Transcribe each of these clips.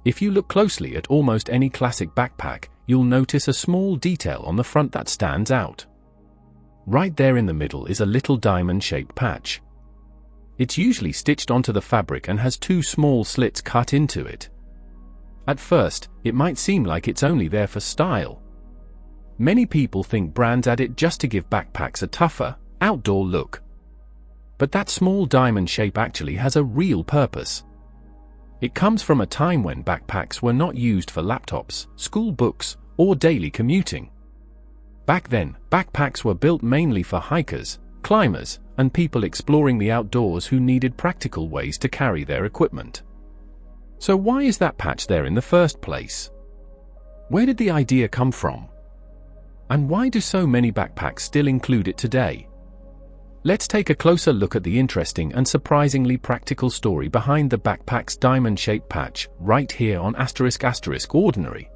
If you look closely at almost any classic backpack, you'll notice a small detail on the front that stands out. Right there in the middle is a little diamond-shaped patch. It's usually stitched onto the fabric and has two small slits cut into it. At first, it might seem like it's only there for style. Many people think brands add it just to give backpacks a tougher, outdoor look. But that small diamond shape actually has a real purpose. It comes from a time when backpacks were not used for laptops, school books, or daily commuting. Back then, backpacks were built mainly for hikers, climbers, and people exploring the outdoors who needed practical ways to carry their equipment. So why is that patch there in the first place? Where did the idea come from? And why do so many backpacks still include it today? Let's take a closer look at the interesting and surprisingly practical story behind the backpack's diamond-shaped patch, right here on **ordinary.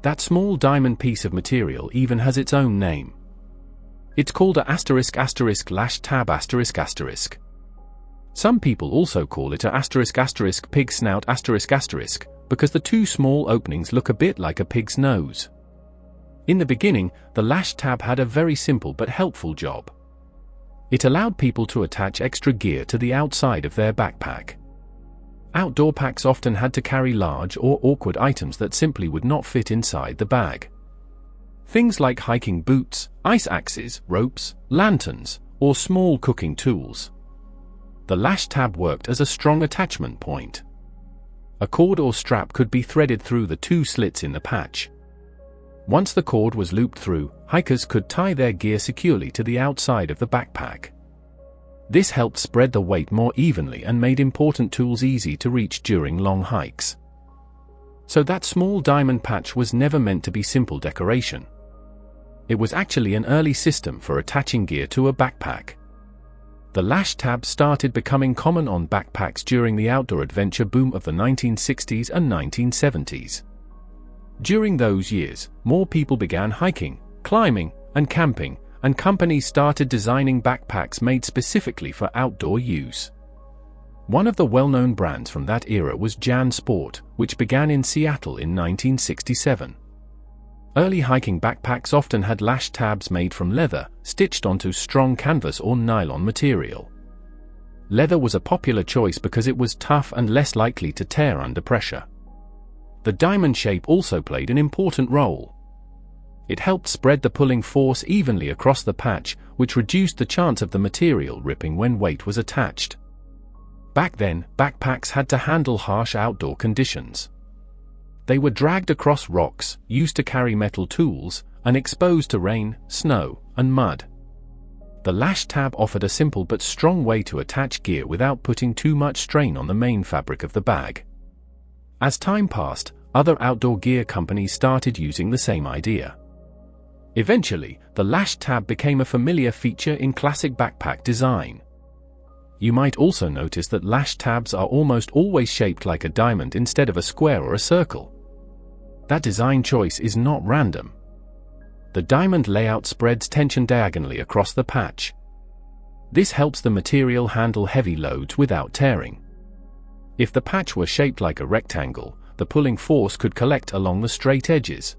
That small diamond piece of material even has its own name. It's called a **lash tab**. Some people also call it a **pig snout**, because the two small openings look a bit like a pig's nose. In the beginning, the lash tab had a very simple but helpful job. It allowed people to attach extra gear to the outside of their backpack. Outdoor packs often had to carry large or awkward items that simply would not fit inside the bag. Things like hiking boots, ice axes, ropes, lanterns, or small cooking tools. The lash tab worked as a strong attachment point. A cord or strap could be threaded through the two slits in the patch. Once the cord was looped through, hikers could tie their gear securely to the outside of the backpack. This helped spread the weight more evenly and made important tools easy to reach during long hikes. So that small diamond patch was never meant to be simple decoration. It was actually an early system for attaching gear to a backpack. The lash tab started becoming common on backpacks during the outdoor adventure boom of the 1960s and 1970s. During those years, more people began hiking, climbing, and camping, and companies started designing backpacks made specifically for outdoor use. One of the well-known brands from that era was Jan Sport, which began in Seattle in 1967. Early hiking backpacks often had lash tabs made from leather, stitched onto strong canvas or nylon material. Leather was a popular choice because it was tough and less likely to tear under pressure. The diamond shape also played an important role. It helped spread the pulling force evenly across the patch, which reduced the chance of the material ripping when weight was attached. Back then, backpacks had to handle harsh outdoor conditions. They were dragged across rocks, used to carry metal tools, and exposed to rain, snow, and mud. The lash tab offered a simple but strong way to attach gear without putting too much strain on the main fabric of the bag. As time passed, other outdoor gear companies started using the same idea. Eventually, the lash tab became a familiar feature in classic backpack design. You might also notice that lash tabs are almost always shaped like a diamond instead of a square or a circle. That design choice is not random. The diamond layout spreads tension diagonally across the patch. This helps the material handle heavy loads without tearing. If the patch were shaped like a rectangle, the pulling force could collect along the straight edges.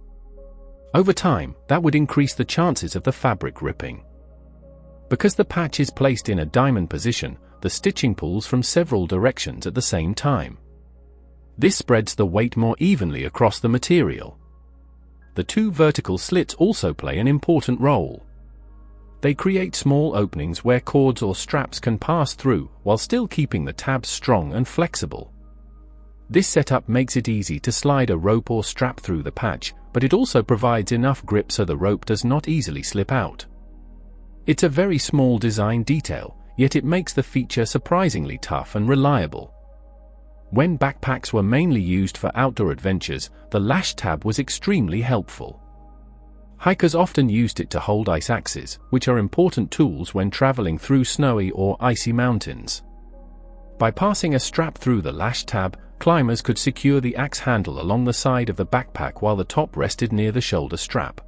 Over time, that would increase the chances of the fabric ripping. Because the patch is placed in a diamond position, the stitching pulls from several directions at the same time. This spreads the weight more evenly across the material. The two vertical slits also play an important role. They create small openings where cords or straps can pass through, while still keeping the tabs strong and flexible. This setup makes it easy to slide a rope or strap through the patch, but it also provides enough grip so the rope does not easily slip out. It's a very small design detail, yet it makes the feature surprisingly tough and reliable. When backpacks were mainly used for outdoor adventures, the lash tab was extremely helpful. Hikers often used it to hold ice axes, which are important tools when traveling through snowy or icy mountains. By passing a strap through the lash tab, climbers could secure the axe handle along the side of the backpack while the top rested near the shoulder strap.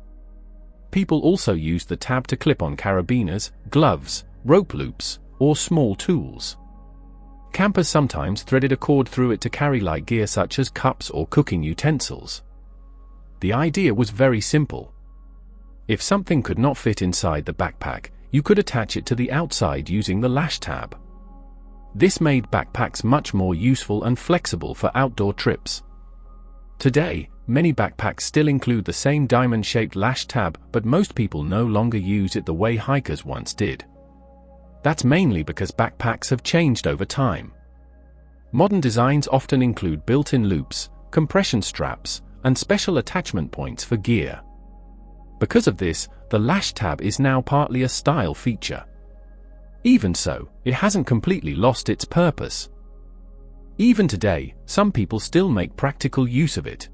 People also used the tab to clip on carabiners, gloves, rope loops, or small tools. Campers sometimes threaded a cord through it to carry light gear such as cups or cooking utensils. The idea was very simple. If something could not fit inside the backpack, you could attach it to the outside using the lash tab. This made backpacks much more useful and flexible for outdoor trips. Today, many backpacks still include the same diamond-shaped lash tab, but most people no longer use it the way hikers once did. That's mainly because backpacks have changed over time. Modern designs often include built-in loops, compression straps, and special attachment points for gear. Because of this, the lash tab is now partly a style feature. Even so, it hasn't completely lost its purpose. Even today, some people still make practical use of it.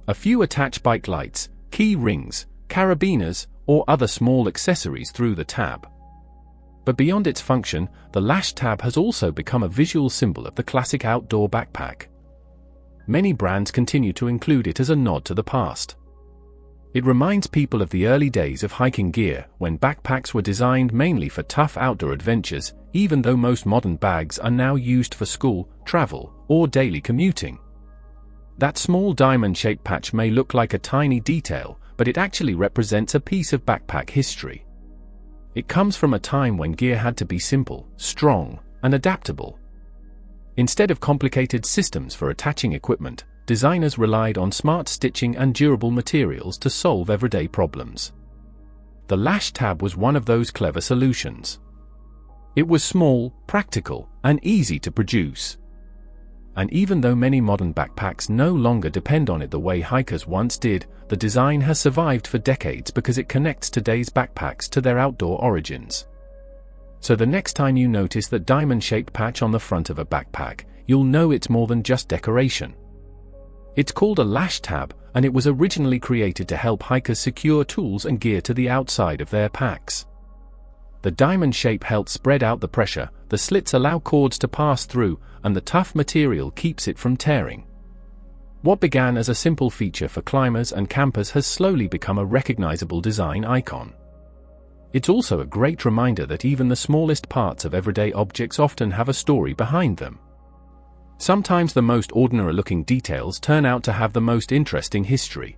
A few attach bike lights, key rings, carabiners, or other small accessories through the tab. But beyond its function, the lash tab has also become a visual symbol of the classic outdoor backpack. Many brands continue to include it as a nod to the past. It reminds people of the early days of hiking gear, when backpacks were designed mainly for tough outdoor adventures, even though most modern bags are now used for school, travel, or daily commuting. That small diamond-shaped patch may look like a tiny detail, but it actually represents a piece of backpack history. It comes from a time when gear had to be simple, strong, and adaptable. Instead of complicated systems for attaching equipment, designers relied on smart stitching and durable materials to solve everyday problems. The lash tab was one of those clever solutions. It was small, practical, and easy to produce. And even though many modern backpacks no longer depend on it the way hikers once did, the design has survived for decades because it connects today's backpacks to their outdoor origins. So the next time you notice that diamond-shaped patch on the front of a backpack, you'll know it's more than just decoration. It's called a lash tab, and it was originally created to help hikers secure tools and gear to the outside of their packs. The diamond shape helps spread out the pressure, the slits allow cords to pass through, and the tough material keeps it from tearing. What began as a simple feature for climbers and campers has slowly become a recognizable design icon. It's also a great reminder that even the smallest parts of everyday objects often have a story behind them. Sometimes the most ordinary-looking details turn out to have the most interesting history.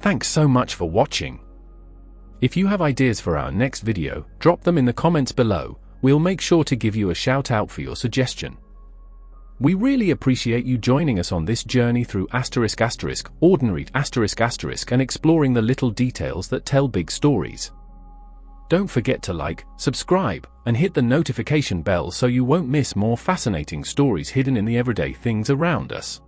Thanks so much for watching. If you have ideas for our next video, drop them in the comments below. We'll make sure to give you a shout out for your suggestion. We really appreciate you joining us on this journey through ***, ordinary ***, and exploring the little details that tell big stories. Don't forget to like, subscribe, and hit the notification bell so you won't miss more fascinating stories hidden in the everyday things around us.